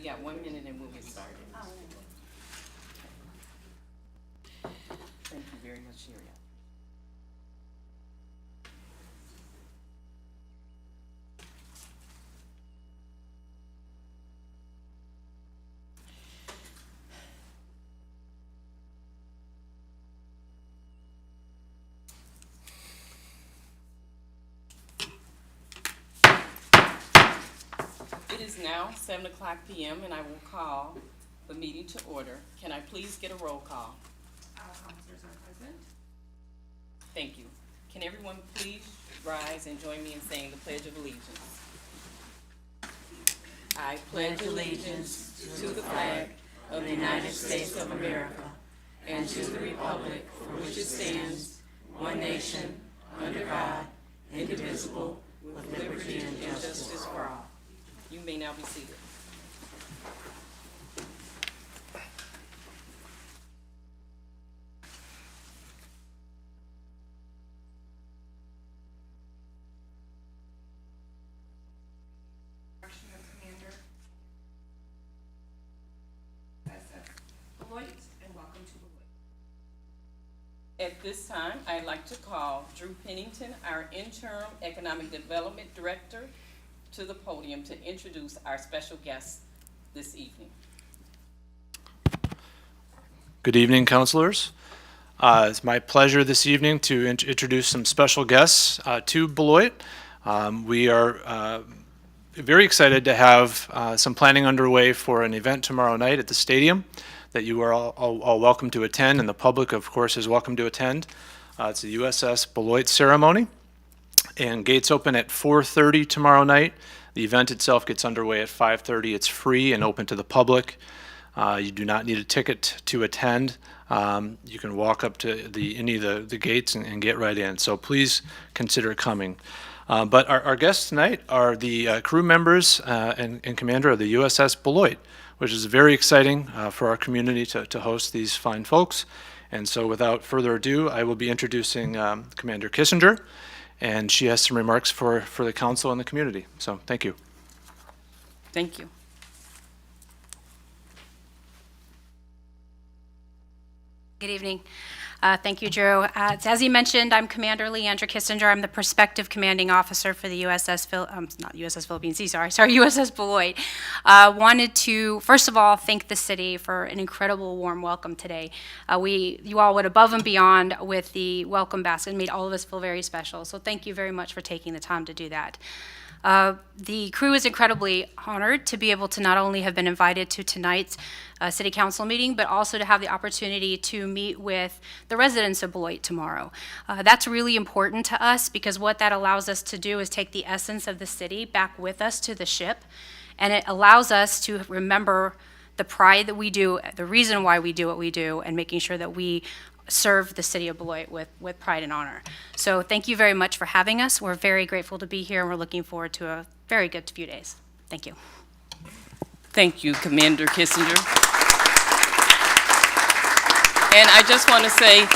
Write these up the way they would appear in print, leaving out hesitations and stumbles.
got 1 minute and we'll get started. Thank you very much, Sherry. It is now 7 o'clock p.m. and I will call the meeting to order. Can I please get a roll call? Officers are present. Thank you. Can everyone please rise and join me in saying the Pledge of Allegiance? I pledge allegiance to the flag of the United States of America and to the republic for which it stands, one nation, under God, indivisible, with liberty and justice for all. You may now be seated. Introduction of Commander USS Beloit and Welcome to Beloit. At this time, I'd like to call Drew Pennington, our Interim Economic Development Director, to the podium to introduce our special guest this evening. Good evening, councilors. It's my pleasure this evening to introduce some special guests to Beloit. We are very excited to have some planning underway for an event tomorrow night at the stadium that you are all welcome to attend, and the public, of course, is welcome to attend. It's the USS Beloit ceremony, and gates open at 4:30 tomorrow night. The event itself gets underway at 5:30. It's free and open to the public. You do not need a ticket to attend. You can walk up to any of the gates and get right in. So please consider coming. But our guests tonight are the crew members and commander of the USS Beloit, which is very exciting for our community to host these fine folks. And so without further ado, I will be introducing Commander Kissinger, and she has some remarks for the council and the community. So thank you. Thank you. Good evening. Thank you, Drew. As you mentioned, I'm Commander Le Andra Kissinger. I'm the prospective commanding officer for the USS USS Beloit. Wanted to, first of all, thank the city for an incredible warm welcome today. You all went above and beyond with the welcome basket and made all of us feel very special. So thank you very much for taking the time to do that. The crew is incredibly honored to be able to not only have been invited to tonight's city council meeting, but also to have the opportunity to meet with the residents of Beloit tomorrow. That's really important to us because what that allows us to do is take the essence of the city back with us to the ship, and it allows us to remember the pride that we do, the reason why we do what we do, and making sure that we serve the city of Beloit with pride and honor. So thank you very much for having us. We're very grateful to be here, and we're looking forward to a very good few days. Thank you. Thank you, Commander Kissinger. And I just want to say,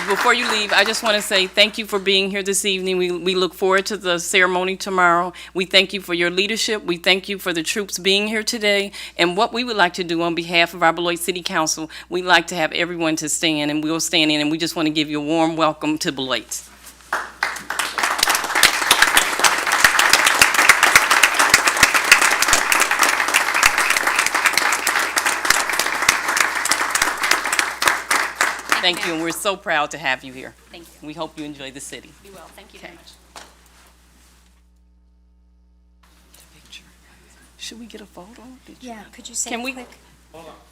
before you leave, I just want to say thank you for being here this evening. We look forward to the ceremony tomorrow. We thank you for your leadership. We thank you for the troops being here today. And what we would like to do on behalf of our Beloit City Council, we'd like to have everyone to stand, and we'll stand in, and we just want to give you a warm welcome to Beloit. Thank you, and we're so proud to have you here. Thank you. We hope you enjoy the city. You will. Thank you very much. Picture. Should we get a photo? Yeah, could you say Can a we- quick?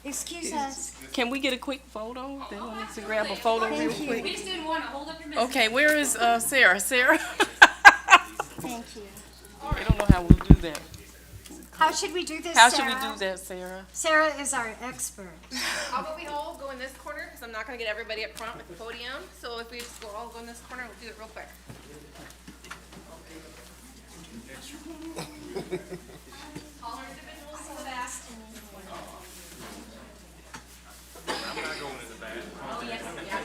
Excuse us. Can we get a quick photo? They want us to grab a photo real Thank you. quick. We just didn't want to hold up your Okay, where is Sarah? Sarah? Thank you. I don't know how we'll do that. How should we do this, How should we Sarah? do that, Sarah? Sarah is our expert. How about we all go in this corner, because I'm not gonna get everybody up front with the podium, so if we just all go in this corner, we'll do it real quick. Taller individuals to the back. I'm not going in the back. Oh, yes, yeah.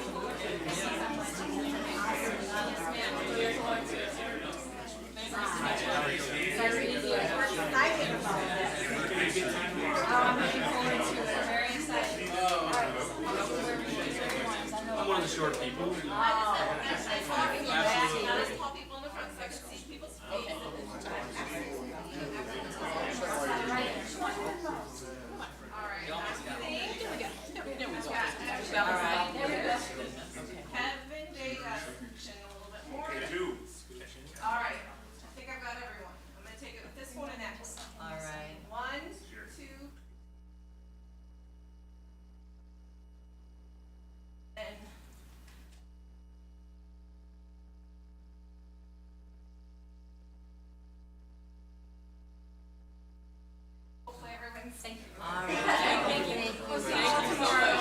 short people. Tall people in the front so I can see people's faces. Kevin, Jay, and a little bit more. All right, I think I've got everyone. I'm gonna take it with this one and next. All right. 1, 2. And. Hopefully everyone's safe. All right. Thank you. See you tomorrow.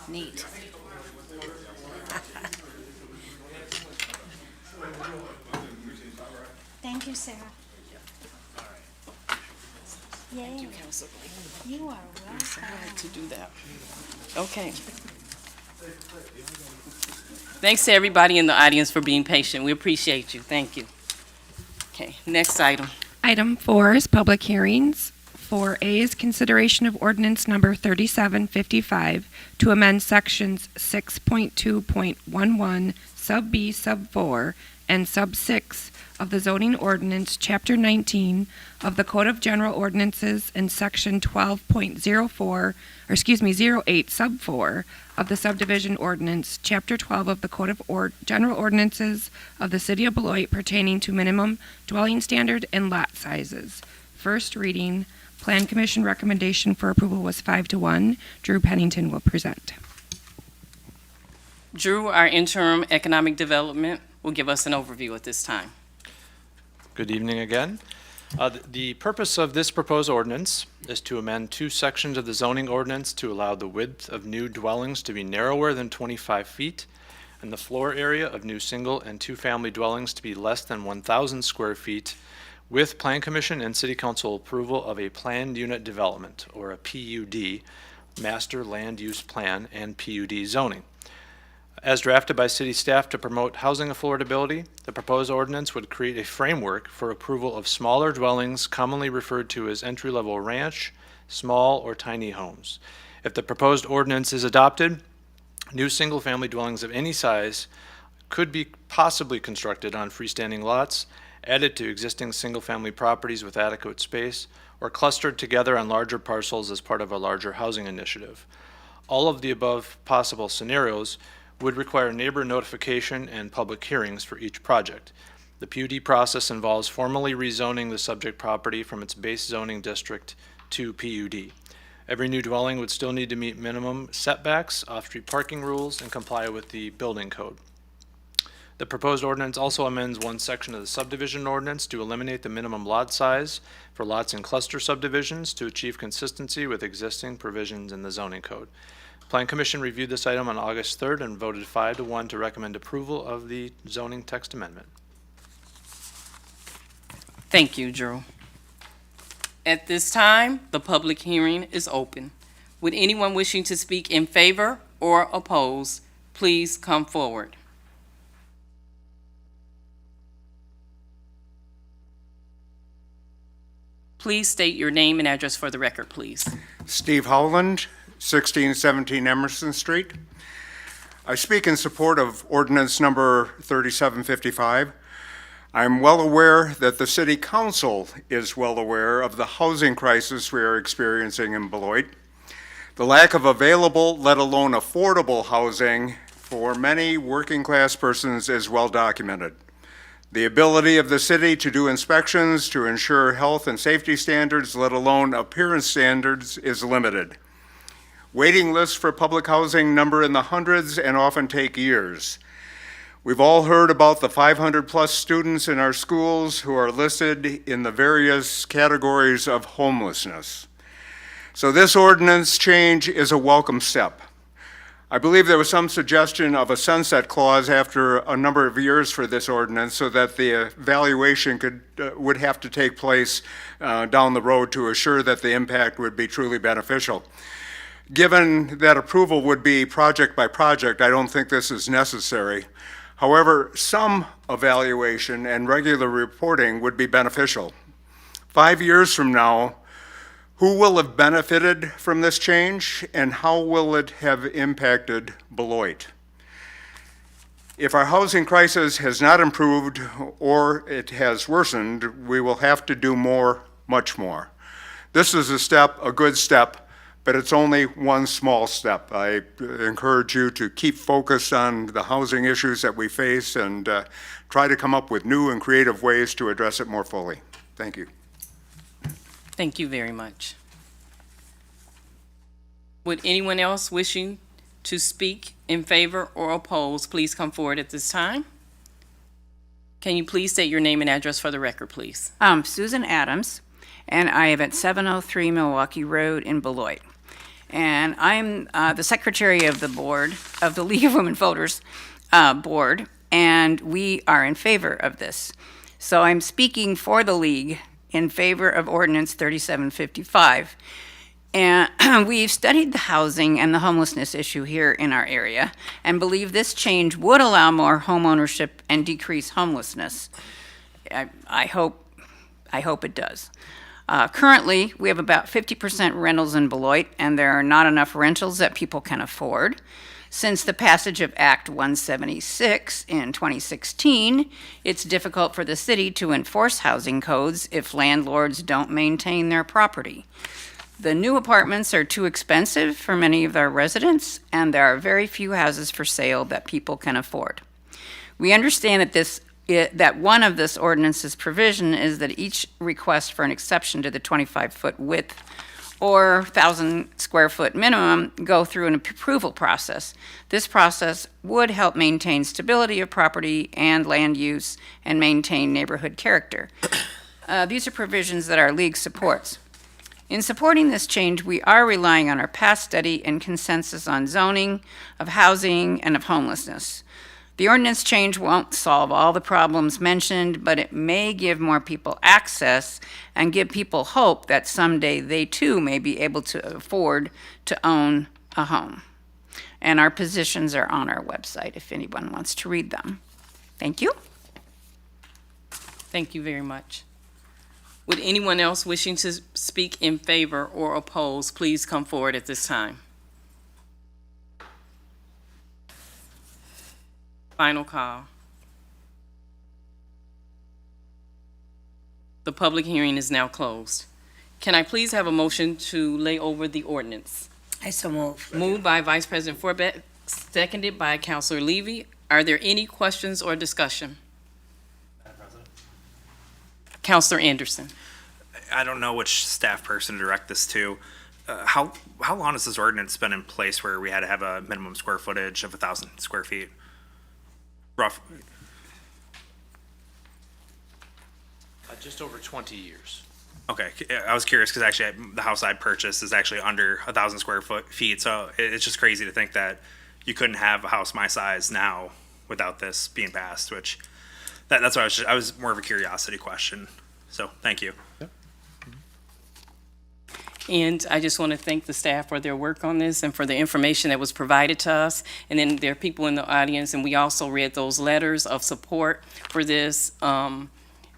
Neat. Thank you, Sarah. Yay. You are welcome. To do that. Okay. Thanks to everybody in the audience for being patient. We appreciate you. Thank you. Okay, next item. Item 4 is public hearings. 4A is consideration of ordinance number 3755 to amend sections 6.2.11, sub B, sub 4, and sub 6 of the zoning ordinance, chapter 19 of the Code of General Ordinances, and section 08, sub 4 of the subdivision ordinance, chapter 12 of the Code of General Ordinances of the City of Beloit pertaining to minimum dwelling standard and lot sizes. First reading. Plan Commission recommendation for approval was 5-1. Drew Pennington will present. Drew, our interim economic development, will give us an overview at this time. Good evening again. The purpose of this proposed ordinance is to amend 2 sections of the zoning ordinance to allow the width of new dwellings to be narrower than 25 feet and the floor area of new single and 2-family dwellings to be less than 1,000 square feet, with Plan Commission and City Council approval of a planned unit development, or a PUD, Master Land Use Plan, and PUD zoning. As drafted by city staff to promote housing affordability, the proposed ordinance would create a framework for approval of smaller dwellings commonly referred to as entry-level ranch, small, or tiny homes. If the proposed ordinance is adopted, new single-family dwellings of any size could be possibly constructed on freestanding lots, added to existing single-family properties with adequate space, or clustered together on larger parcels as part of a larger housing initiative. All of the above possible scenarios would require neighbor notification and public hearings for each project. The PUD process involves formally rezoning the subject property from its base zoning district to PUD. Every new dwelling would still need to meet minimum setbacks, off-street parking rules, and comply with the building code. The proposed ordinance also amends 1 section of the subdivision ordinance to eliminate the minimum lot size for lots in cluster subdivisions to achieve consistency with existing provisions in the zoning code. Plan Commission reviewed this item on August 3rd and voted 5-1 to recommend approval of the zoning text amendment. Thank you, Drew. At this time, the public hearing is open. Would anyone wishing to speak in favor or oppose, please come forward. Please state your name and address for the record, please. Steve Howland, 1617 Emerson Street. I speak in support of ordinance number 3755. I'm well aware that the City Council is well aware of the housing crisis we are experiencing in Beloit. The lack of available, let alone affordable housing for many working class persons is well documented. The ability of the city to do inspections to ensure health and safety standards, let alone appearance standards, is limited. Waiting lists for public housing number in the hundreds and often take years. We've all heard about the 500+ students in our schools who are listed in the various categories of homelessness. So this ordinance change is a welcome step. I believe there was some suggestion of a sunset clause after a number of years for this ordinance so that the evaluation would have to take place down the road to assure that the impact would be truly beneficial. Given that approval would be project by project, I don't think this is necessary. However, some evaluation and regular reporting would be beneficial. 5 years from now, who will have benefited from this change, and how will it have impacted Beloit? If our housing crisis has not improved or it has worsened, we will have to do more, much more. This is a good step, but it's only one small step. I encourage you to keep focused on the housing issues that we face and try to come up with new and creative ways to address it more fully. Thank you. Thank you very much. Would anyone else wishing to speak in favor or oppose, please come forward at this time? Can you please state your name and address for the record, please? Susan Adams, and I am at 703 Milwaukee Road in Beloit. And I'm the secretary of the board, of the League of Women Voters board, and we are in favor of this. So I'm speaking for the League in favor of Ordinance 3755. And we've studied the housing and the homelessness issue here in our area and believe this change would allow more home ownership and decrease homelessness. I hope it does. Currently, we have about 50% rentals in Beloit, and there are not enough rentals that people can afford. Since the passage of Act 176 in 2016, it's difficult for the city to enforce housing codes if landlords don't maintain their property. The new apartments are too expensive for many of our residents, and there are very few houses for sale that people can afford. We understand that one of this ordinance's provision is that each request for an exception to the 25-foot width or 1,000 square foot minimum go through an approval process. This process would help maintain stability of property and land use and maintain neighborhood character. These are provisions that our league supports. In supporting this change, we are relying on our past study and consensus on zoning, of housing, and of homelessness. The ordinance change won't solve all the problems mentioned, but it may give more people access and give people hope that someday they too may be able to afford to own a home. And our positions are on our website if anyone wants to read them. Thank you. Thank you very much. Would anyone else wishing to speak in favor or oppose, please come forward at this time? Final call. The public hearing is now closed. Can I please have a motion to lay over the ordinance? I so move. Moved by Vice President Forbeck, seconded by Councilor Levy. Are there any questions or discussion? Madam President? Councilor Anderson. I don't know which staff person to direct this to. How long has this ordinance been in place where we had to have a minimum square footage of 1,000 square feet? Rough. Just over 20 years. Okay, I was curious because actually the house I purchased is actually under 1,000 square feet, so it's just crazy to think that you couldn't have a house my size now without this being passed. Which that's why I was more of a curiosity question. So thank you. Yep. And I just want to thank the staff for their work on this and for the information that was provided to us. And then there are people in the audience, and we also read those letters of support for this.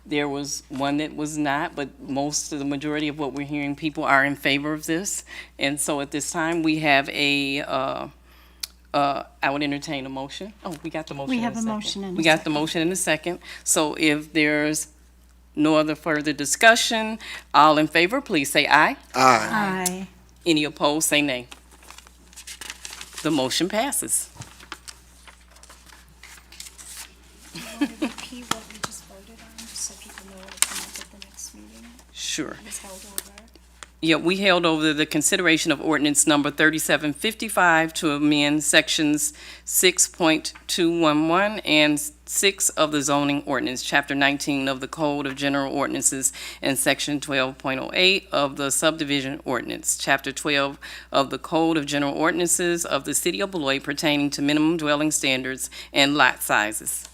There was one that was not, but most of the majority of what we're hearing, people are in favor of this. And so at this time, we have I would entertain a motion. Oh, we got the motion. We in have a second. motion and a We got the second. motion in a second. So if there's no other further discussion, all in favor, please say aye. Aye. Any opposed, say nay. The motion passes. Do you want to repeat what we just voted on, just so people know what to come up at the next meeting? Sure. It was held over. Yeah, we held over the consideration of ordinance number 3755 to amend sections 6.211 and 6 of the zoning ordinance, Chapter 19 of the Code of General Ordinances, and Section 12.08 of the subdivision ordinance, Chapter 12 of the Code of General Ordinances of the City of Beloit pertaining to minimum dwelling standards and lot sizes.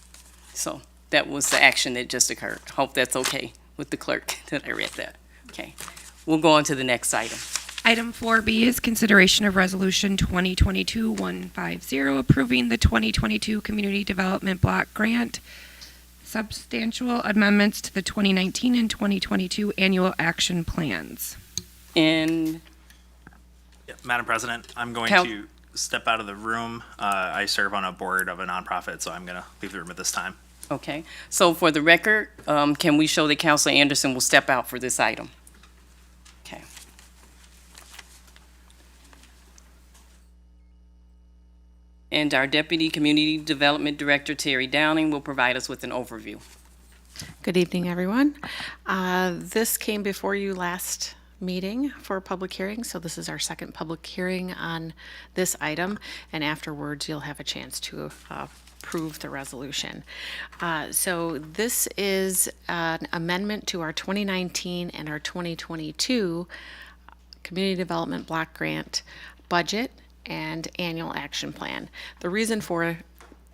So that was the action that just occurred. Hope that's okay with the clerk that I read that. Okay. We'll go on to the next item. Item 4B is consideration of Resolution 2022-150, approving the 2022 Community Development Block Grant, substantial amendments to the 2019 and 2022 Annual Action Plans. And Yeah, Madam President, I'm going Cal- to step out of the room. I serve on a board of a nonprofit, so I'm going to leave the room at this time. okay, so for the record, can we show that Councilor Anderson will step out for this item? Okay. And our Deputy Community Development Director, Terry Downing, will provide us with an overview. Good evening, everyone. This came before you last meeting for a public hearing, so this is our second public hearing on this item, and afterwards you'll have a chance to approve the resolution. So this is an amendment to our 2019 and our 2022 Community Development Block Grant budget and annual action plan. The reason for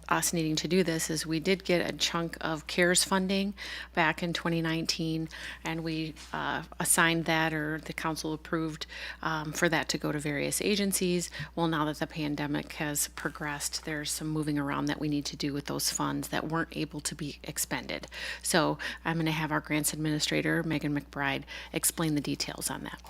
us needing to do this is we did get a chunk of CARES funding back in 2019, and we assigned that, or the council approved for that to go to various agencies. Well, now that the pandemic has progressed, there's some moving around that we need to do with those funds that weren't able to be expended. So I'm going to have our grants administrator, Megan McBride, explain the details on that.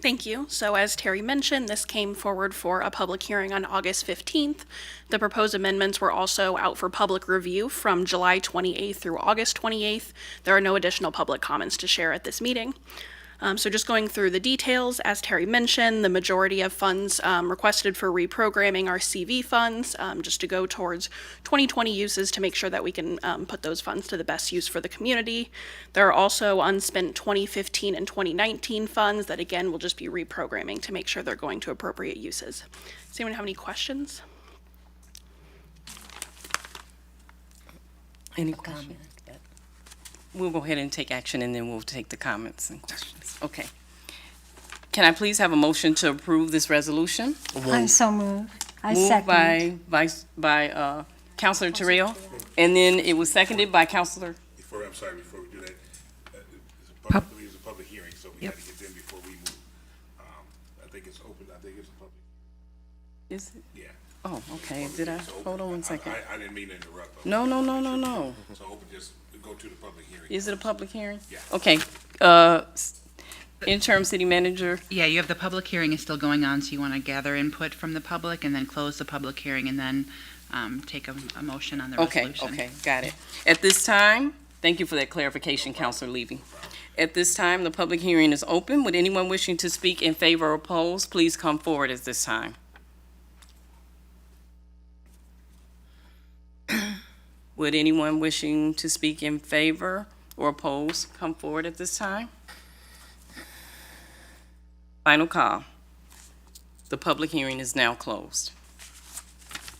Thank you. So as Terry mentioned, this came forward for a public hearing on August 15th. The proposed amendments were also out for public review from July 28th through August 28th. There are no additional public comments to share at this meeting. So just going through the details, as Terry mentioned, the majority of funds requested for reprogramming are CV funds, just to go towards 2020 uses to make sure that we can put those funds to the best use for the community. There are also unspent 2015 and 2019 funds that, again, will just be reprogramming to make sure they're going to appropriate uses. Does anyone have any questions? Any questions? We'll go ahead and take action, and then we'll take the comments and questions. Okay. Can I please have a motion to approve this resolution? I so move. I Moved second. by Councilor Terrell, and then it was seconded by Councilor. Before we do that, it's a public hearing, so we Yep. gotta get them before we move. I think it's open, I think it's a public, Is it? yeah. Oh, okay. Did I? It's open. Hold on one second. I didn't mean to interrupt. No. So open, just go to the public hearing. Is it a public hearing? Yeah. Okay. Interim City Manager. Yeah, you have the public hearing is still going on, so you want to gather input from the public and then close the public hearing and then take a motion on the resolution. Okay, got it. At this time, thank you for that clarification, Councilor Levy. At this time, the public hearing is open. Would anyone wishing to speak in favor or oppose, please come forward at this time. Would anyone wishing to speak in favor or oppose come forward at this time? Final call. The public hearing is now closed.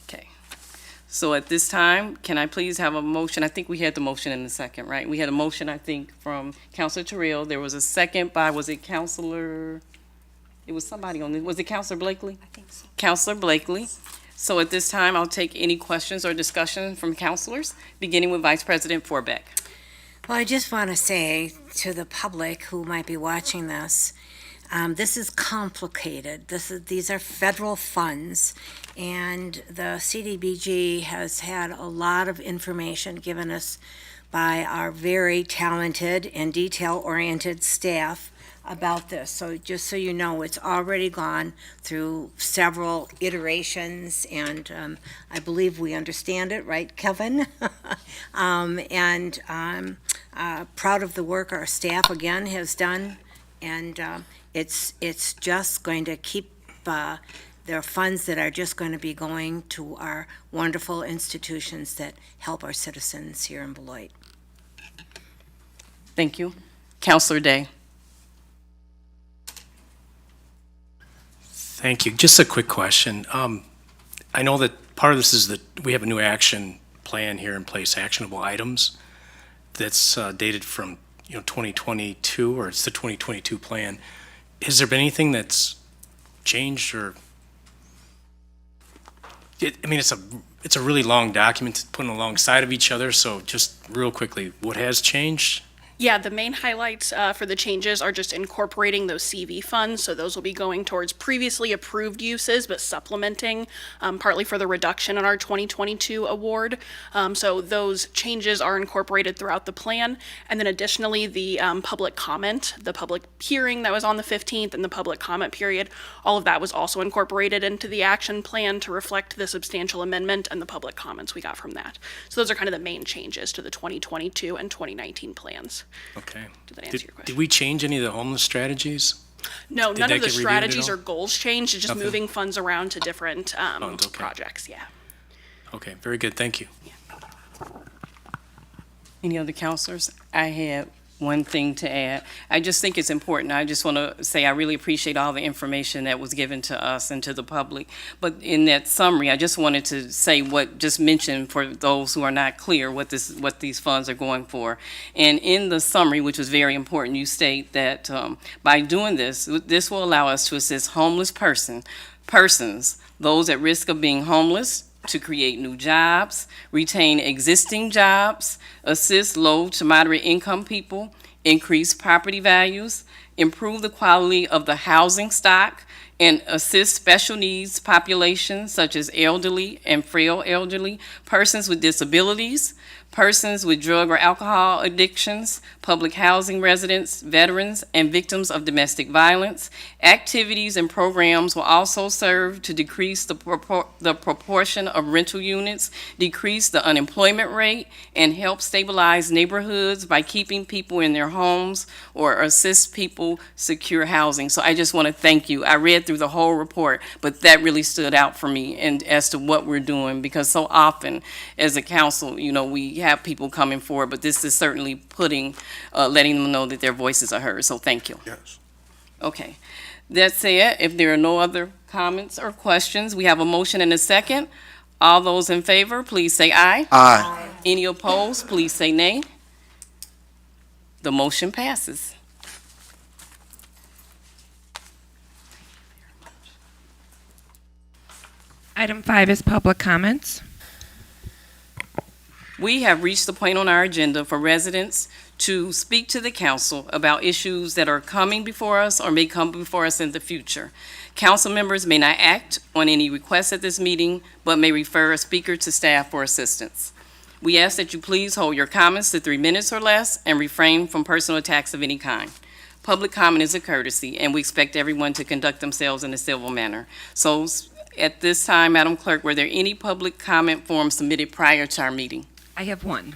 Okay. So at this time, can I please have a motion? I think we had the motion in the second, right? We had a motion, I think, from Councilor Terrell. There was a second by, was it Councilor? It was somebody on it. Was it Councilor Blakeley? I think so. Councilor Blakeley. So at this time, I'll take any questions or discussion from councilors, beginning with Vice President Forbeck. Well, I just want to say to the public who might be watching this, this is complicated. These are federal funds, and the CDBG has had a lot of information given us by our very talented and detail-oriented staff about this. So just so you know, it's already gone through several iterations, and I believe we understand it, right, Kevin? And I'm proud of the work our staff, again, has done, and it's just going to keep, there are funds that are just going to be going to our wonderful institutions that help our citizens here in Beloit. Thank you. Councilor Day. Thank you. Just a quick question. I know that part of this is that we have a new action plan here in place, actionable items, that's dated from 2022, or it's the 2022 plan. Has there been anything that's changed, or it's a really long document putting alongside of each other, so just real quickly, what has changed? Yeah, the main highlights for the changes are just incorporating those CV funds. So those will be going towards previously approved uses, but supplementing partly for the reduction in our 2022 award. So those changes are incorporated throughout the plan. And then additionally, the public comment, the public hearing that was on the 15th and the public comment period, all of that was also incorporated into the action plan to reflect the substantial amendment and the public comments we got from that. So those are kind of the main changes to the 2022 and 2019 plans. Okay. Did that answer your question? Did we change any of the homeless strategies? No, Did none that of the get reviewed at strategies all? or goals changed. It's just Nothing? moving funds around to different Funds, okay. projects. Yeah. Okay, very good, thank you. Any other counselors? I had one thing to add. I just think it's important. I just want to say I really appreciate all the information that was given to us and to the public. But in that summary, I just wanted to say what just mentioned for those who are not clear what these funds are going for. And in the summary, which was very important, you state that by doing this, this will allow us to assist homeless persons, those at risk of being homeless, to create new jobs, retain existing jobs, assist low to moderate income people, increase property values, improve the quality of the housing stock, and assist special needs populations such as elderly and frail elderly, persons with disabilities, persons with drug or alcohol addictions, public housing residents, veterans, and victims of domestic violence. Activities and programs will also serve to decrease the proportion of rental units, decrease the unemployment rate, and help stabilize neighborhoods by keeping people in their homes or assist people secure housing. So I just want to thank you. I read through the whole report, but that really stood out for me and as to what we're doing, because so often as a council, we have people coming forward, but this is certainly letting them know that their voices are heard. So thank you. Yes. Okay. That said, if there are no other comments or questions, we have a motion and a second. All those in favor, please say aye. Aye. Any opposed, please say nay. The motion passes. Item 5 is public comments. We have reached the point on our agenda for residents to speak to the council about issues that are coming before us or may come before us in the future. Council members may not act on any requests at this meeting, but may refer a speaker to staff for assistance. We ask that you please hold your comments to 3 minutes or less and refrain from personal attacks of any kind. Public comment is a courtesy, and we expect everyone to conduct themselves in a civil manner. So at this time, Madam Clerk, were there any public comment forms submitted prior to our meeting? I have one.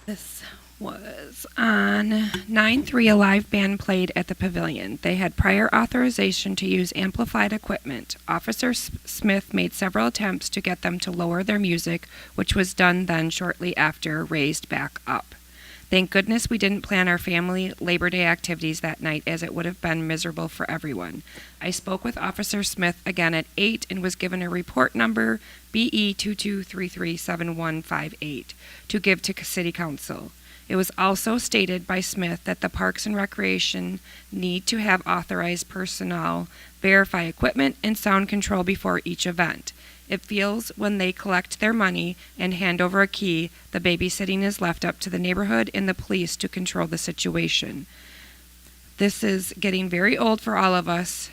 This was on 9/3, a live band played at the pavilion. They had prior authorization to use amplified equipment. Officer Smith made several attempts to get them to lower their music, which was done then shortly after raised back up. Thank goodness we didn't plan our family Labor Day activities that night, as it would have been miserable for everyone. I spoke with Officer Smith again at 8 and was given a report number BE22337158 to give to City Council. It was also stated by Smith that the Parks and Recreation need to have authorized personnel verify equipment and sound control before each event. It feels when they collect their money and hand over a key, the babysitting is left up to the neighborhood and the police to control the situation. This is getting very old for all of us.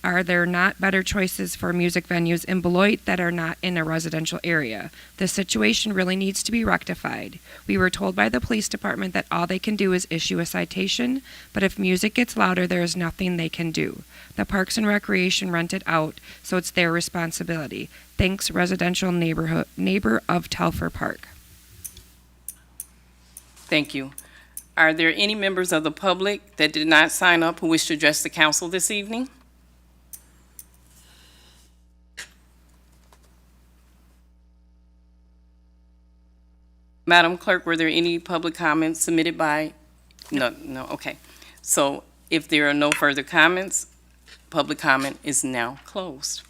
Are there not better choices for music venues in Beloit that are not in a residential area? The situation really needs to be rectified. We were told by the police department that all they can do is issue a citation, but if music gets louder, there is nothing they can do. The Parks and Recreation rent it out, so it's their responsibility. Thanks, residential neighbor of Telfer Park. Thank you. Are there any members of the public that did not sign up who wish to address the council this evening? Madam Clerk, were there any public comments submitted by? No, okay. So if there are no further comments, public comment is now closed.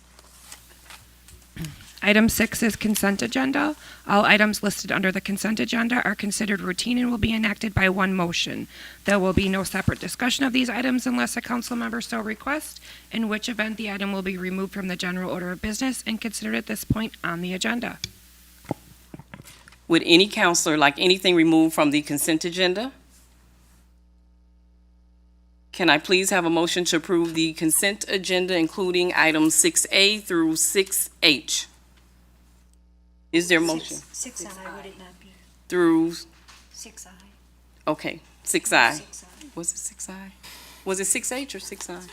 Item 6 is consent agenda. All items listed under the consent agenda are considered routine and will be enacted by one motion. There will be no separate discussion of these items unless a council member so requests, in which event the item will be removed from the general order of business and considered at this point on the agenda. Would any counselor like anything removed from the consent agenda? Can I please have a motion to approve the consent agenda, including items 6A through 6H? Is there a motion? 6I, would it not be? Through, 6I. okay, 6I. 6I. Was it 6I? Was it 6H or 6I?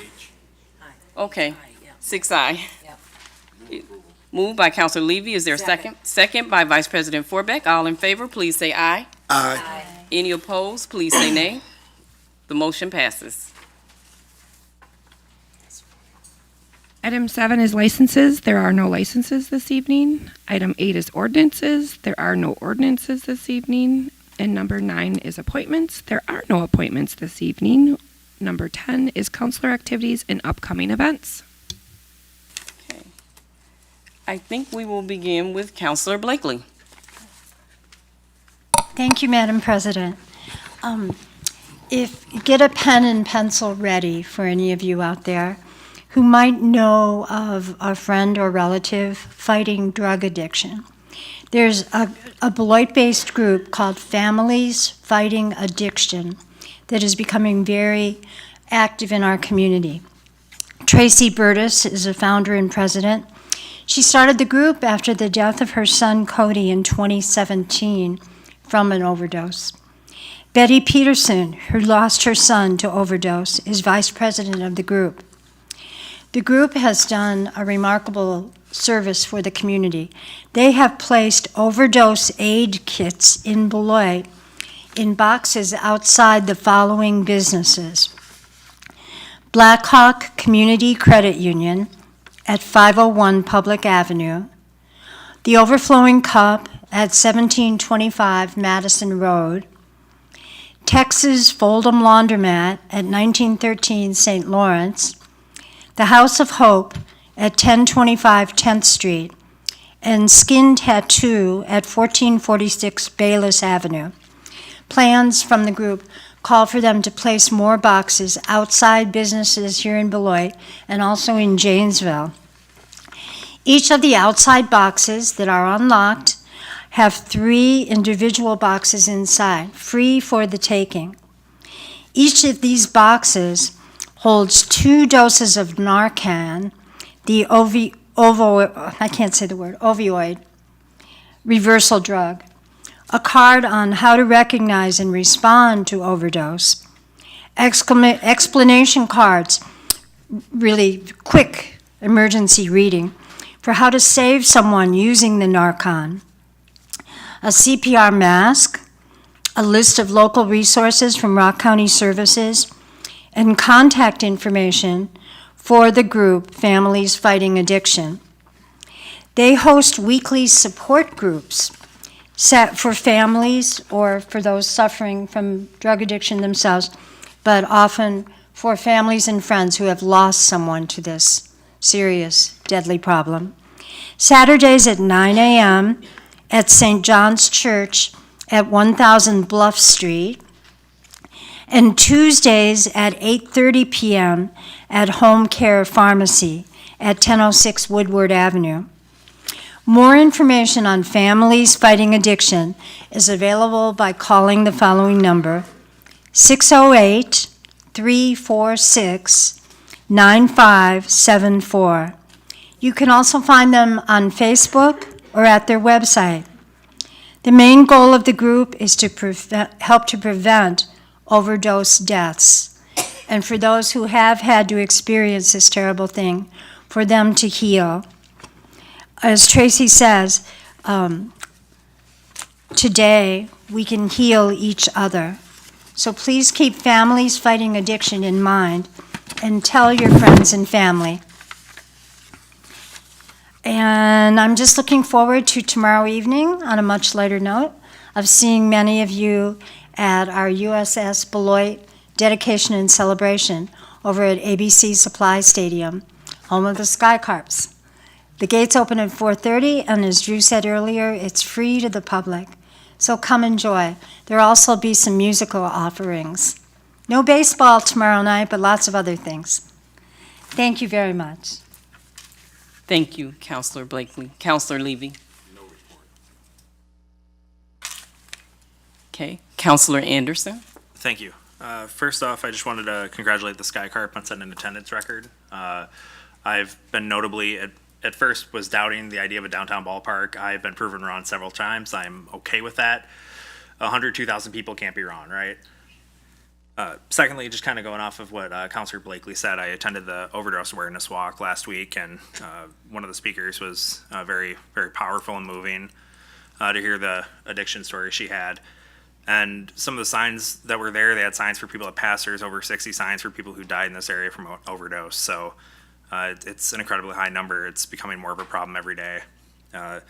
Okay, 6I. Moved by Councilor Levy. Is there a second? Second by Vice President Forbeck. All in favor, please say aye. Aye. Any opposed, please say nay. The motion passes. Item 7 is licenses. There are no licenses this evening. Item 8 is ordinances. There are no ordinances this evening. And number 9 is appointments. There are no appointments this evening. Number 10 is counselor activities and upcoming events. Okay. I think we will begin with Councilor Blakeley. Thank you, Madam President. Get a pen and pencil ready for any of you out there who might know of a friend or relative fighting drug addiction. There's a Beloit-based group called Families Fighting Addiction that is becoming very active in our community. Tracy Burtis is a founder and president. She started the group after the death of her son Cody in 2017 from an overdose. Betty Peterson, who lost her son to overdose, is vice president of the group. The group has done a remarkable service for the community. They have placed overdose aid kits in Beloit in boxes outside the following businesses: Blackhawk Community Credit Union at 501 Public Avenue, the Overflowing Cup at 1725 Madison Road, Texas Fold'em Laundromat at 1913 St. Lawrence, the House of Hope at 1025 10th Street, and Skin Tattoo at 1446 Bayless Avenue. Plans from the group call for them to place more boxes outside businesses here in Beloit and also in Janesville. Each of the outside boxes that are unlocked have 3 individual boxes inside, free for the taking. Each of these boxes holds 2 doses of Narcan, the opioid reversal drug, a card on how to recognize and respond to overdose, explanation cards, really quick emergency reading for how to save someone using the Narcan, a CPR mask, a list of local resources from Rock County Services, and contact information for the group Families Fighting Addiction. They host weekly support groups set for families or for those suffering from drug addiction themselves, but often for families and friends who have lost someone to this serious, deadly problem. Saturdays at 9 a.m. at St. John's Church at 1000 Bluff Street, and Tuesdays at 8:30 p.m. at Home Care Pharmacy at 1006 Woodward Avenue. More information on Families Fighting Addiction is available by calling the following number: 608-346-9574. You can also find them on Facebook or at their website. The main goal of the group is to help to prevent overdose deaths, and for those who have had to experience this terrible thing, for them to heal. As Tracy says, today we can heal each other. So please keep Families Fighting Addiction in mind and tell your friends and family. And I'm just looking forward to tomorrow evening, on a much lighter note, of seeing many of you at our USS Beloit dedication and celebration over at ABC Supply Stadium, home of the Skycarps. The gates open at 4:30, and as Drew said earlier, it's free to the public. So come enjoy. There'll also be some musical offerings. No baseball tomorrow night, but lots of other things. Thank you very much. Thank you, Councilor Blakeley. Councilor Levy. Okay, Councilor Anderson. Thank you. First off, I just wanted to congratulate the Sky Carp on setting an attendance record. I've been notably, at first was doubting the idea of a downtown ballpark. I've been proven wrong several times. I'm okay with that. 102,000 people can't be wrong, right? Secondly, just kind of going off of what Councilor Blakeley said, I attended the overdose awareness walk last week, and one of the speakers was very, very powerful and moving to hear the addiction story she had. And some of the signs that were there, they had signs for people that passed. There's over 60 signs for people who died in this area from overdose. So it's an incredibly high number. It's becoming more of a problem every day. And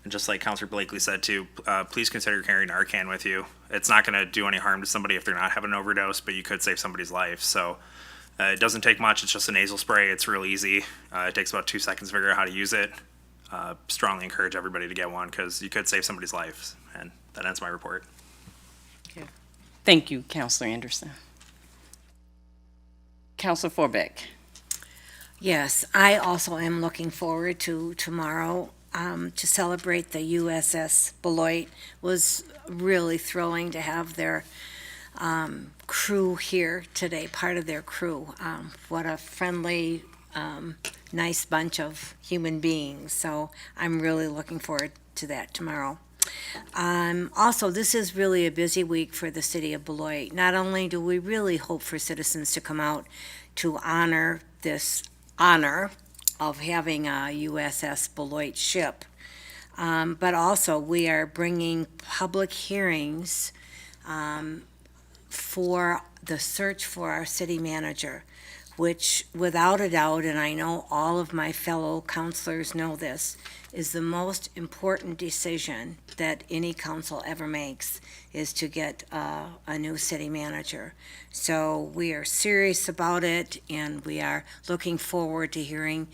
just like Councilor Blakeley said too, please consider carrying Narcan with you. It's not going to do any harm to somebody if they're not having an overdose, but you could save somebody's life. So it doesn't take much. It's just a nasal spray. It's real easy. It takes about 2 seconds to figure out how to use it. Strongly encourage everybody to get one because you could save somebody's life. And that ends my report. Thank you, Councilor Anderson. Councilor Forbeck. Yes, I also am looking forward to tomorrow to celebrate the USS Beloit. Was really thrilling to have their crew here today, part of their crew. What a friendly, nice bunch of human beings. So I'm really looking forward to that tomorrow. Also, this is really a busy week for the city of Beloit. Not only do we really hope for citizens to come out to honor this honor of having a USS Beloit ship, but also we are bringing public hearings for the search for our city manager, which without a doubt, and I know all of my fellow councilors know this, is the most important decision that any council ever makes, is to get a new city manager. So we are serious about it, and we are looking forward to hearing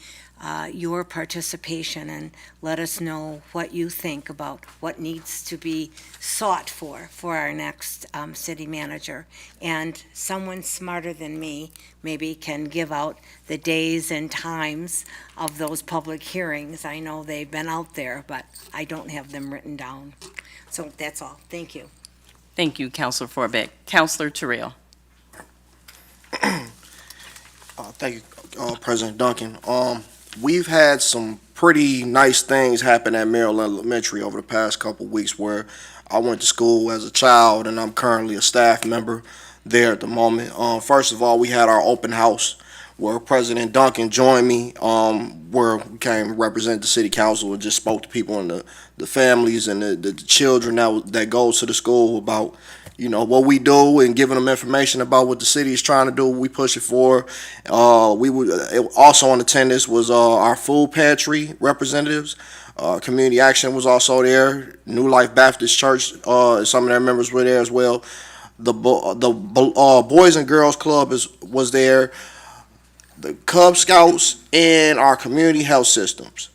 your participation, and let us know what you think about what needs to be sought for our next city manager. And someone smarter than me maybe can give out the days and times of those public hearings. I know they've been out there, but I don't have them written down. So that's all. Thank you. Thank you, Councilor Forbeck. Councilor Terrell. Thank you, President Duncan. We've had some pretty nice things happen at Merrill Elementary over the past couple weeks, where I went to school as a child and I'm currently a staff member there at the moment. First of all, we had our open house where President Duncan joined me, where we came to represent the city council and just spoke to people and the families and the children that goes to the school about, you know, what we do, and giving them information about what the city is trying to do, what we push it for. Also in attendance was our food pantry representatives. Community Action was also there. New Life Baptist Church, some of their members were there as well. The Boys and Girls Club was there. The Cub Scouts and our community health systems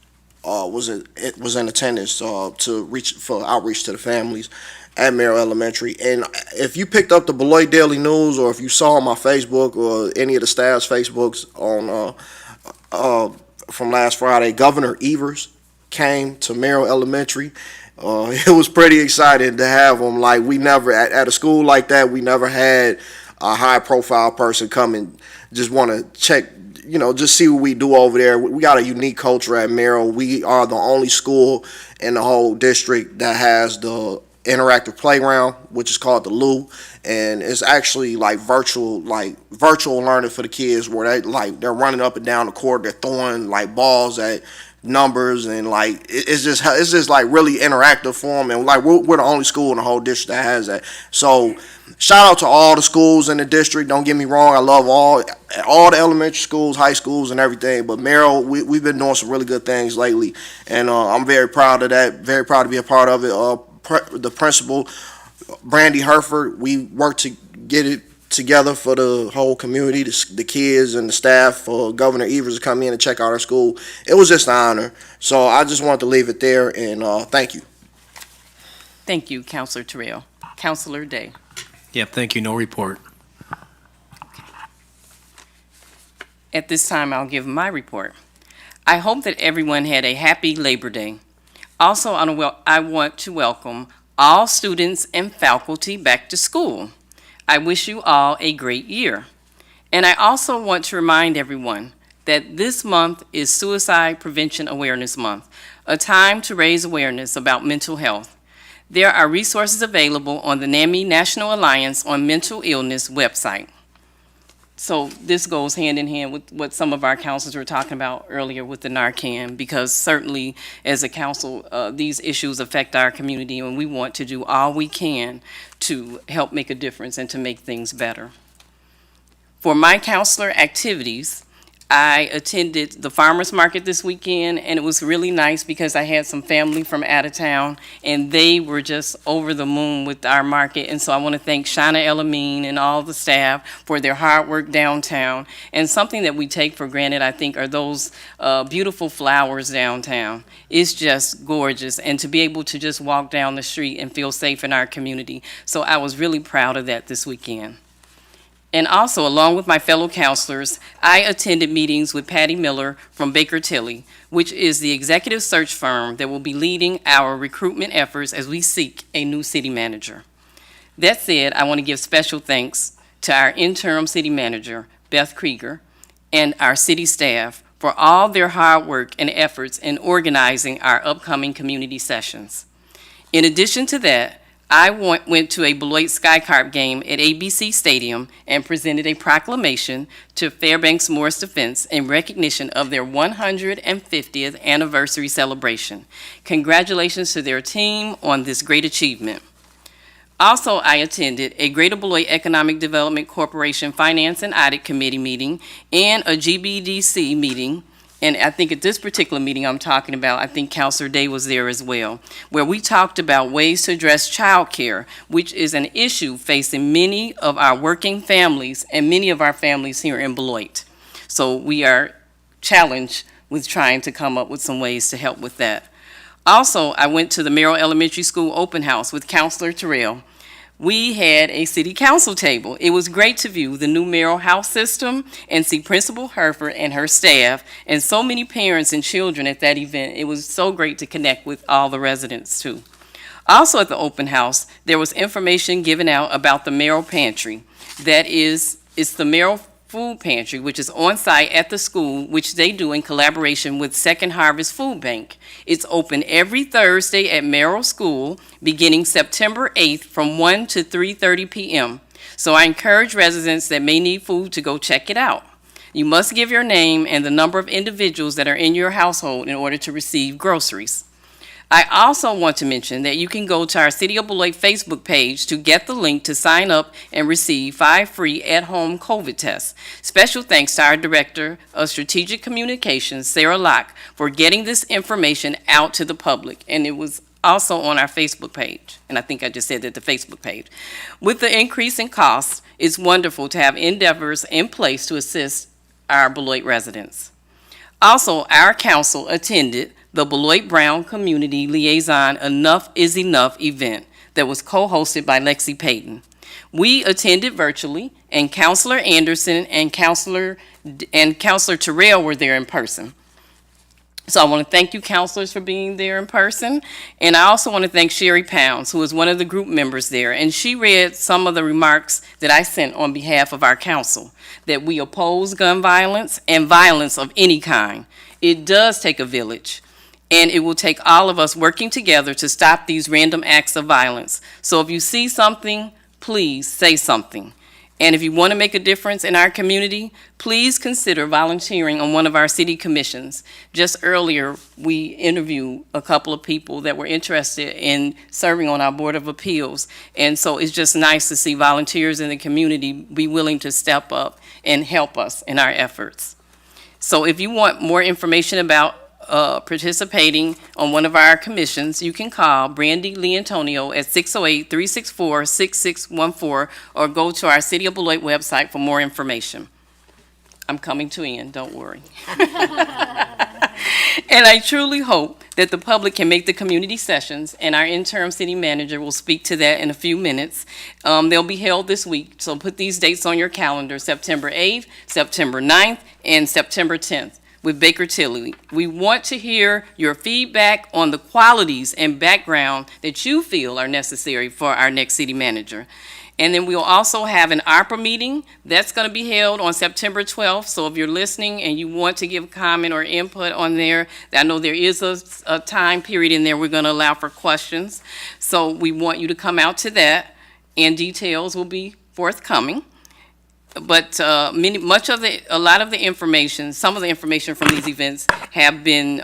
was in attendance to reach for outreach to the families at Merrill Elementary. And if you picked up the Beloit Daily News, or if you saw my Facebook or any of the staff's Facebooks on from last Friday, Governor Evers came to Merrill Elementary. It was pretty exciting to have him. Like, we never at a school like that, we never had a high profile person come and just want to check, you know, just see what we do over there. We got a unique culture at Merrill. We are the only school in the whole district that has the interactive playground, which is called the Lou, and it's actually like virtual learning for the kids, where they're running up and down the court, they're throwing like balls at numbers, and like it's just like really interactive for them, and like we're the only school in the whole district that has that. So shout out to all the schools in the district. Don't get me wrong, I love all the elementary schools, high schools, and everything, but Merrill, we've been doing some really good things lately, and I'm very proud of that, very proud to be a part of it. The principal, Brandy Herford, we worked to get it together for the whole community, the kids and the staff, for Governor Evers to come in and check out our school. It was just an honor. So I just wanted to leave it there, and thank you. Thank you, Councilor Terrell. Councilor Day. Yep, thank you. No report. At this time, I'll give my report. I hope that everyone had a happy Labor Day. Also, I want to welcome all students and faculty back to school. I wish you all a great year. And I also want to remind everyone that this month is Suicide Prevention Awareness Month, a time to raise awareness about mental health. There are resources available on the NAMI National Alliance on Mental Illness website. So this goes hand in hand with what some of our councilors were talking about earlier with the Narcan, because certainly as a council, these issues affect our community, and we want to do all we can to help make a difference and to make things better. For my councilor activities, I attended the farmers market this weekend, and it was really nice because I had some family from out of town, and they were just over the moon with our market. And so I want to thank Shauna Elamine and all the staff for their hard work downtown. And something that we take for granted, I think, are those beautiful flowers downtown. It's just gorgeous, and to be able to just walk down the street and feel safe in our community. So I was really proud of that this weekend. And also, along with my fellow counselors, I attended meetings with Patty Miller from Baker Tilly, which is the executive search firm that will be leading our recruitment efforts as we seek a new city manager. That said, I want to give special thanks to our interim city manager, Beth Krueger, and our city staff for all their hard work and efforts in organizing our upcoming community sessions. In addition to that, I went to a Beloit Sky Carp game at ABC Stadium and presented a proclamation to Fairbanks Morris Defense in recognition of their 150th anniversary celebration. Congratulations to their team on this great achievement. Also, I attended a Greater Beloit Economic Development Corporation Finance and Audit Committee meeting and a GBDC meeting. And I think at this particular meeting I'm talking about, I think Councilor Day was there as well, where we talked about ways to address child care, which is an issue facing many of our working families and many of our families here in Beloit. So we are challenged with trying to come up with some ways to help with that. Also, I went to the Merrill Elementary School open house with Councilor Terrell. We had a city council table. It was great to view the new Merrill House system and see Principal Herford and her staff and so many parents and children at that event. It was so great to connect with all the residents too. Also at the open house, there was information given out about the Merrill Pantry. It's the Merrill Food Pantry, which is on site at the school, which they do in collaboration with Second Harvest Food Bank. It's open every Thursday at Merrill School, beginning September 8th from 1 to 3:30 p.m. So I encourage residents that may need food to go check it out. You must give your name and the number of individuals that are in your household in order to receive groceries. I also want to mention that you can go to our City of Beloit Facebook page to get the link to sign up and receive 5 free at-home COVID tests. Special thanks to our Director of Strategic Communications, Sarah Locke, for getting this information out to the public. And it was also on our Facebook page. And I think I just said that the Facebook page. With the increase in costs, it's wonderful to have endeavors in place to assist our Beloit residents. Also, our council attended the Beloit Brown Community Liaison Enough is Enough event that was co-hosted by Lexi Payton. We attended virtually, and Councilor Anderson and Councilor Terrell were there in person. So I want to thank you, councilors, for being there in person. And I also want to thank Sherry Pounds, who was one of the group members there. And she read some of the remarks that I sent on behalf of our council, that we oppose gun violence and violence of any kind. It does take a village. And it will take all of us working together to stop these random acts of violence. So if you see something, please say something. And if you want to make a difference in our community, please consider volunteering on one of our city commissions. Just earlier, we interviewed a couple of people that were interested in serving on our Board of Appeals. And so it's just nice to see volunteers in the community be willing to step up and help us in our efforts. So if you want more information about participating on one of our commissions, you can call Brandy Leantonio at 608-364-6614 or go to our City of Beloit website for more information. I'm coming to end, don't worry. And I truly hope that the public can make the community sessions, and our interim city manager will speak to that in a few minutes. They'll be held this week, so put these dates on your calendar: September 8th, September 9th, and September 10th with Baker Tilly. We want to hear your feedback on the qualities and background that you feel are necessary for our next city manager. And then we'll also have an ARPA meeting that's going to be held on September 12th. So if you're listening and you want to give comment or input on there, I know there is a time period in there we're going to allow for questions. So we want you to come out to that, and details will be forthcoming. But a lot of the information, some of the information from these events have been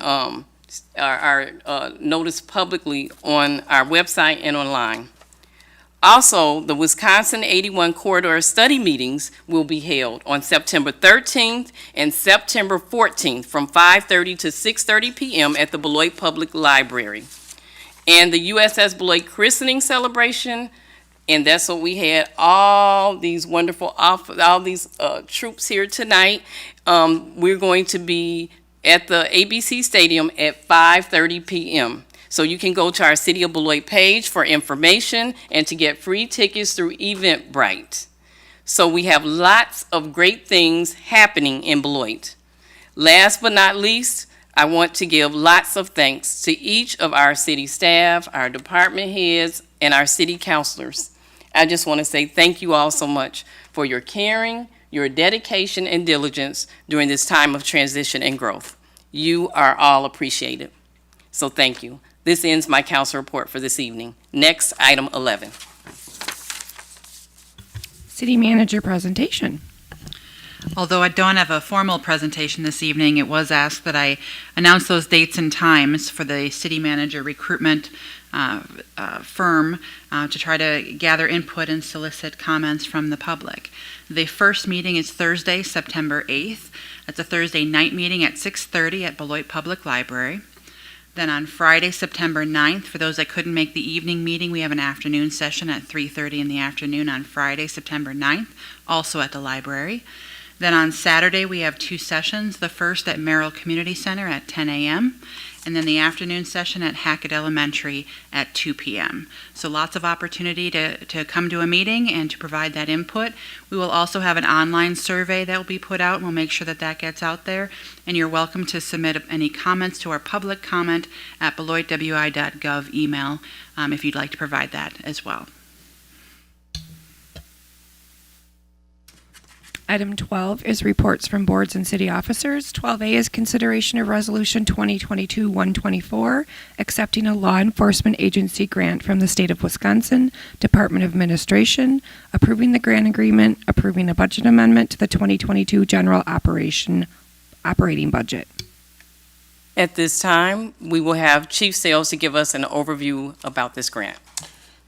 noticed publicly on our website and online. Also, the Wisconsin 81 Corridor Study Meetings will be held on September 13th and September 14th from 5:30 to 6:30 p.m. at the Beloit Public Library. And the USS Beloit Christening Celebration, and that's what we had, all these wonderful, all these troops here tonight. We're going to be at the ABC Stadium at 5:30 p.m. So you can go to our City of Beloit page for information and to get free tickets through Eventbrite. So we have lots of great things happening in Beloit. Last but not least, I want to give lots of thanks to each of our city staff, our department heads, and our city councilors. I just want to say thank you all so much for your caring, your dedication, and diligence during this time of transition and growth. You are all appreciated. So thank you. This ends my council report for this evening. Next, item 11. City manager presentation. Although I don't have a formal presentation this evening, it was asked that I announce those dates and times for the city manager recruitment firm to try to gather input and solicit comments from the public. The first meeting is Thursday, September 8th. It's a Thursday night meeting at 6:30 at Beloit Public Library. Then on Friday, September 9th, for those that couldn't make the evening meeting, we have an afternoon session at 3:30 in the afternoon on Friday, September 9th, also at the library. Then on Saturday, we have two sessions, the first at Merrill Community Center at 10 a.m., and then the afternoon session at Hackett Elementary at 2 p.m. So lots of opportunity to come to a meeting and to provide that input. We will also have an online survey that will be put out, and we'll make sure that that gets out there. And you're welcome to submit any comments to our public comment at beloitwi.gov email if you'd like to provide that as well. Item 12 is reports from boards and city officers. 12A is consideration of Resolution 2022-124, accepting a law enforcement agency grant from the State of Wisconsin, Department of Administration, approving the grant agreement, approving a budget amendment to the 2022 general operating budget. At this time, we will have Chief Sales to give us an overview about this grant.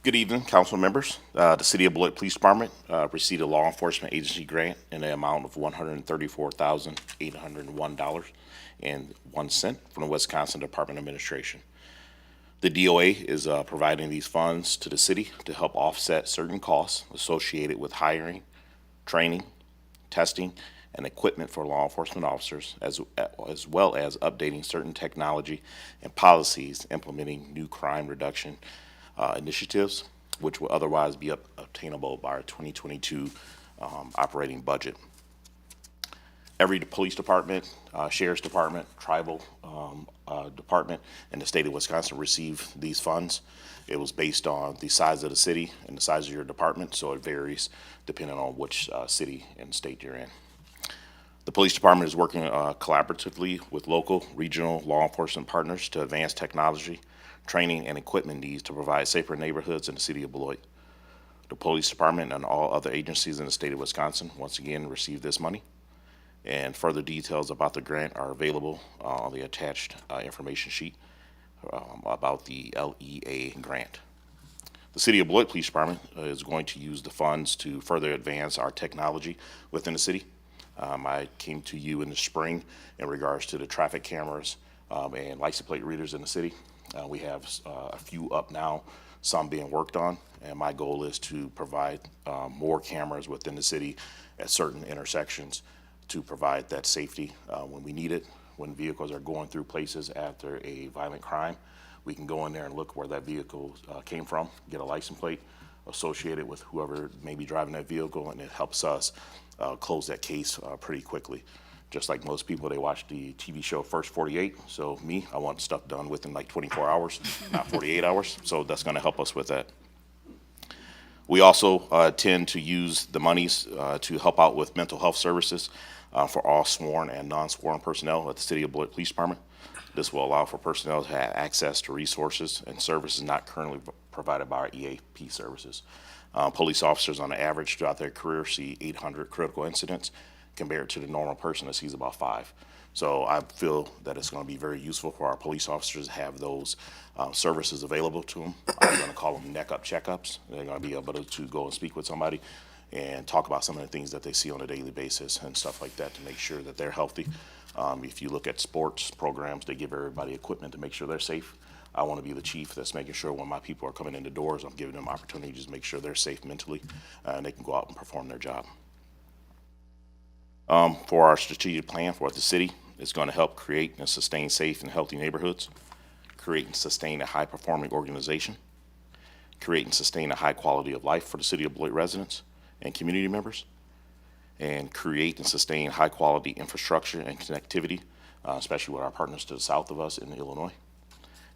Good evening, council members. The City of Beloit Police Department received a law enforcement agency grant in the amount of $134,801.01 from the Wisconsin Department of Administration. The DOA is providing these funds to the city to help offset certain costs associated with hiring, training, testing, and equipment for law enforcement officers, as well as updating certain technology and policies implementing new crime reduction initiatives, which will otherwise be obtainable by our 2022 operating budget. Every police department, sheriff's department, tribal department in the state of Wisconsin receive these funds. It was based on the size of the city and the size of your department, so it varies depending on which city and state you're in. The police department is working collaboratively with local, regional law enforcement partners to advance technology, training, and equipment needs to provide safer neighborhoods in the city of Beloit. The police department and all other agencies in the state of Wisconsin once again receive this money, and further details about the grant are available on the attached information sheet about the LEA grant. The City of Beloit Police Department is going to use the funds to further advance our technology within the city. I came to you in the spring in regards to the traffic cameras, and license plate readers in the city. We have a few up now, some being worked on, and my goal is to provide more cameras within the city at certain intersections to provide that safety when we need it. When vehicles are going through places after a violent crime, we can go in there and look where that vehicle came from, get a license plate associated with whoever may be driving that vehicle, and it helps us close that case pretty quickly. Just like most people, they watch the TV show First 48. So me, I want stuff done within like 24 hours, not 48 hours. So that's going to help us with that. We also tend to use the monies to help out with mental health services for all sworn and non-sworn personnel at the City of Beloit Police Department. This will allow for personnel to have access to resources and services not currently provided by our EAP services. Police officers on average throughout their career see 800 critical incidents compared to the normal person that sees about 5. So I feel that it's going to be very useful for our police officers to have those services available to them. I'm going to call them neck-up checkups. They're going to be able to go and speak with somebody and talk about some of the things that they see on a daily basis and stuff like that to make sure that they're healthy. If you look at sports programs, they give everybody equipment to make sure they're safe. I want to be the chief that's making sure when my people are coming in the doors, I'm giving them opportunities to make sure they're safe mentally and they can go out and perform their job. For our strategic plan for the city, it's going to help create and sustain safe and healthy neighborhoods, create and sustain a high-performing organization, create and sustain a high quality of life for the City of Beloit residents and community members, and create and sustain high-quality infrastructure and connectivity, especially with our partners to the south of us in Illinois,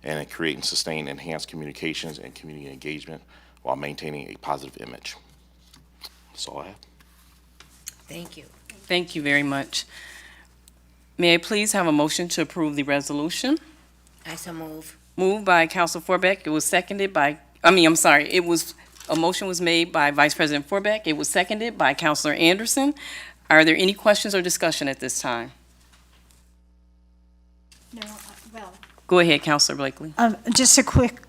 and then create and sustain enhanced communications and community engagement while maintaining a positive image. That's all I have. Thank you. Thank you very much. May I please have a motion to approve the resolution? I so move. Moved by Council Forbeck. It was seconded by, a motion was made by Vice President Forbeck. It was seconded by Councilor Anderson. Are there any questions or discussion at this time? No, well. Go ahead, Councilor Blakeley. Just a quick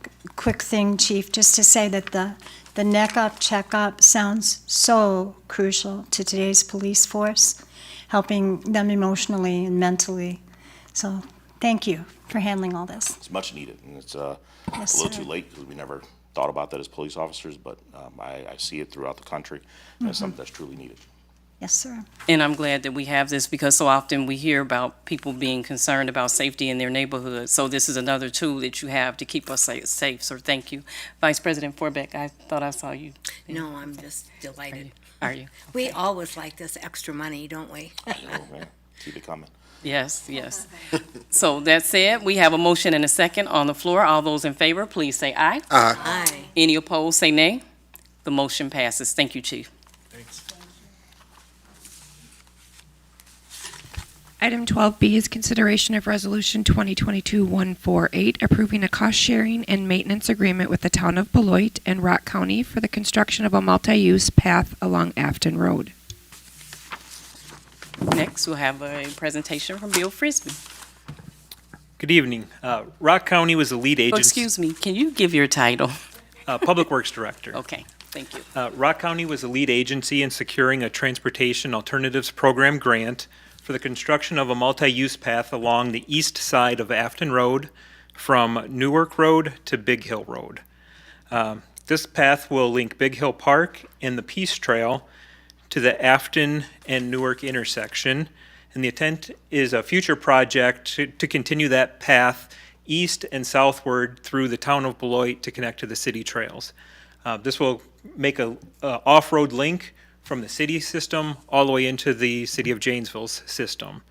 thing, Chief, just to say that the neck-up, check-up sounds so crucial to today's police force, helping them emotionally and mentally. So thank you for handling all this. It's much needed, and it's Yes, a little sir. too late because we never thought about that as police officers, but I see it throughout the country, and it's something that's truly needed. Yes, sir. And I'm glad that we have this because so often we hear about people being concerned about safety in their neighborhood. So this is another tool that you have to keep us safe. So thank you. Vice President Forbeck, I thought I saw you. No, I'm just delighted. Are you? We always like this extra money, don't we? Oh, man. Keep it coming. Yes, yes. So that said, we have a motion and a second on the floor. All those in favor, please say aye. Aye. Any opposed, say nay. The motion passes. Thank you, Chief. Thanks. Item 12B is consideration of Resolution 2022-148, approving a cost-sharing and maintenance agreement with the Town of Beloit and Rock County for the construction of a multi-use path along Afton Road. Next, we'll have a presentation from Bill Frisbee. Good evening. Rock County was the lead Oh, agency. excuse me, can you give your title? Public Works Director. Okay, thank you. Rock County was the lead agency in securing a Transportation Alternatives Program grant for the construction of a multi-use path along the east side of Afton Road from Newark Road to Big Hill Road. This path will link Big Hill Park and the Peace Trail to the Afton and Newark intersection, and the intent is a future project to continue that path east and southward through the town of Beloit to connect to the city trails. This will make a off-road link from the city system all the way into the city of Janesville's system.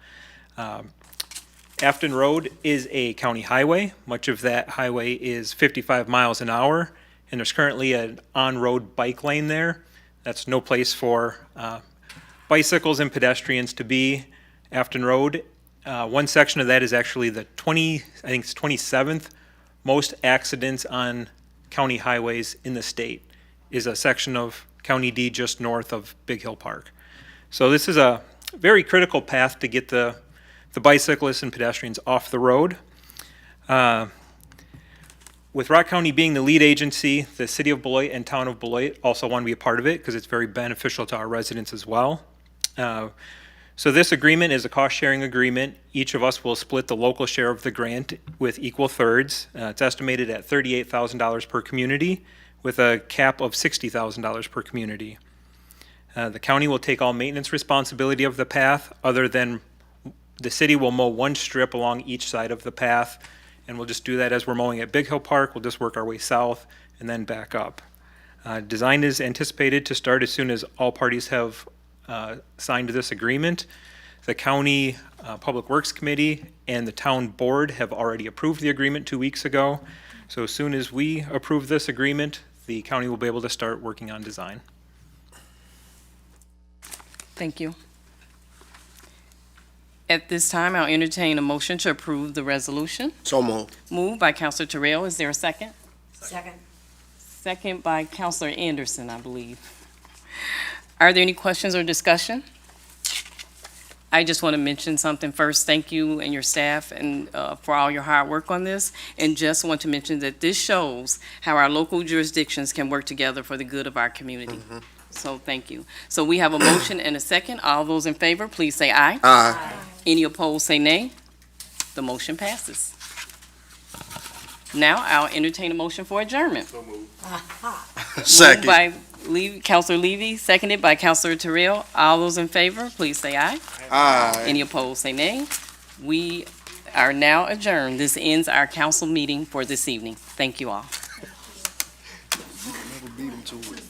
Afton Road is a county highway. Much of that highway is 55 miles an hour, and there's currently an on-road bike lane there. That's no place for bicycles and pedestrians to be. Afton Road, one section of that is actually the 27th most accidents on county highways in the state, is a section of County D just north of Big Hill Park. So this is a very critical path to get the bicyclists and pedestrians off the road. With Rock County being the lead agency, the City of Beloit and Town of Beloit also want to be a part of it because it's very beneficial to our residents as well. So this agreement is a cost-sharing agreement. Each of us will split the local share of the grant with equal thirds. It's estimated at $38,000 per community with a cap of $60,000 per community. The county will take all maintenance responsibility of the path, other than the city will mow one strip along each side of the path, and we'll just do that as we're mowing at Big Hill Park. We'll just work our way south and then back up. Design is anticipated to start as soon as all parties have signed this agreement. The County Public Works Committee and the Town Board have already approved the agreement 2 weeks ago. So as soon as we approve this agreement, the county will be able to start working on design. Thank you. At this time, I'll entertain a motion to approve the resolution. So moved. Moved by Councilor Terrell. Is there a second? Second. Second by Councilor Anderson, I believe. Are there any questions or discussion? I just want to mention something first. Thank you and your staff and for all your hard work on this. And just want to mention that this shows how our local jurisdictions can work together for the good of our community. So thank you. So we have a motion and a second. All those in favor, please say aye. Aye. Any opposed, say nay. The motion passes. Now I'll entertain a motion for adjournment. Second. Moved by Councilor Levy, seconded by Councilor Terrell. All those in favor, please say aye. Aye. Any opposed, say nay. We are now adjourned. This ends our council meeting for this evening. Thank you all. Never beat 'em to it.